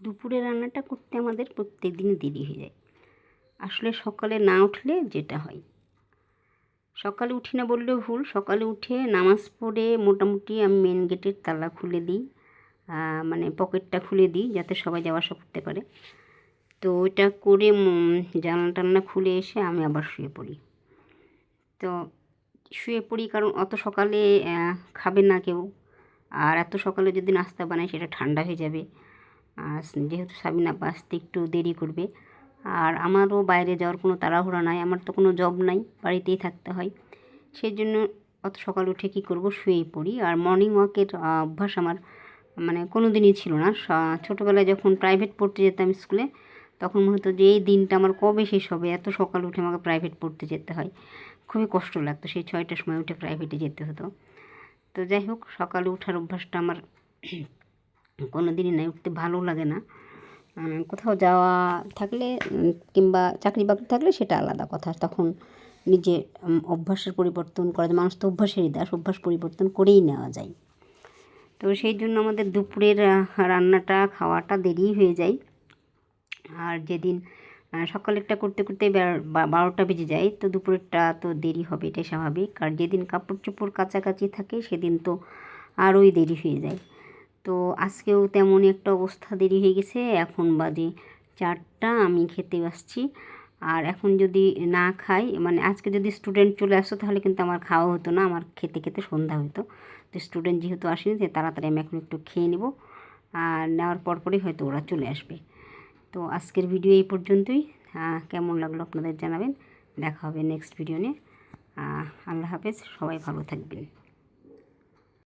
দুপুরে রান্নাটা করতে আমাদের প্রত্যেক দিনই দেরি হয়ে যায়। আসলে সকালে না উঠলে যেটা হয়, সকালে উঠি না বললেও ভুল। সকালে উঠে নামাজ পড়ে মোটামুটি আমি মেন গেটের তালা খুলে দিই, মানে পকেটটা খুলে দিই যাতে সবাই যাওয়া আসা করতে পারে। তো ওইটা করে জানলা টালনা খুলে এসে আমি আবার শুয়ে পড়ি। তো শুয়ে পড়ি কারণ অত সকালে খাবে না কেউ, আর এত সকালে যদি নাস্তা বানাই সেটা ঠান্ডা হয়ে যাবে। আর যেহেতু সাবিনা আপা আসতে একটু দেরি করবে, আর আমারও বাইরে যাওয়ার কোনো তাড়াহুড়া নাই, আমার তো কোনো জব নাই, বাড়িতেই থাকতে হয়। সেই জন্য অত সকালে উঠে কী করব, শুয়েই পড়ি। আর মর্নিং ওয়াকের অভ্যাস আমার মানে কোনো দিনই ছিল না। ছোটোবেলায় যখন প্রাইভেট পড়তে যেতাম স্কুলে, তখন মনে হতো যে এই দিনটা আমার কবে শেষ হবে, এত সকালে উঠে আমাকে প্রাইভেট পড়তে যেতে হয়। খুবই কষ্ট লাগতো, সেই 6টার সময় উঠে প্রাইভেটে যেতে হতো। তো যাই হোক, সকালে ওঠার অভ্যাসটা আমার কোনো দিনই নাই, উঠতে ভালো লাগে না। কোথাও যাওয়া থাকলে কিংবা চাকরি বাকরি থাকলে সেটা আলাদা কথা, তখন নিজে অভ্যাসের পরিবর্তন করা যায়। মানুষ তো অভ্যাসেরই দাস, অভ্যাস পরিবর্তন করেই নেওয়া যায়। তো সেই জন্য আমাদের দুপুরের রান্নাটা খাওয়াটা দেরি হয়ে যায়। আর যেদিন সকালেরটা করতে করতে 12টা বেজে যায়, তো দুপুরেরটা তো দেরি হবে, এটাই স্বাভাবিক। আর যেদিন কাপড় চোপড় কাচাকাচি থাকে সেদিন তো আরোই দেরি হয়ে যায়। তো আজকেও তেমনই একটা অবস্থা, দেরি হয়ে গেছে। এখন বাজে 4টা, আমি খেতে আসছি। আর এখন যদি না খাই, মানে আজকে যদি স্টুডেন্ট চলে আসতো তাহলে কিন্তু আমার খাওয়া হতো না, আমার খেতে খেতে সন্ধ্যা হতো। তো স্টুডেন্ট যেহেতু আসেনি, তাই তাড়াতাড়ি আমি এখন একটু খেয়ে নেব, আর নেওয়ার পরপরই হয়তো ওরা চলে আসবে। তো আজকের ভিডিও এই পর্যন্তই। কেমন লাগলো আপনাদের জানাবেন। দেখা হবে নেক্সট ভিডিও নিয়ে। আল্লাহ হাফেজ, সবাই ভালো থাকবেন।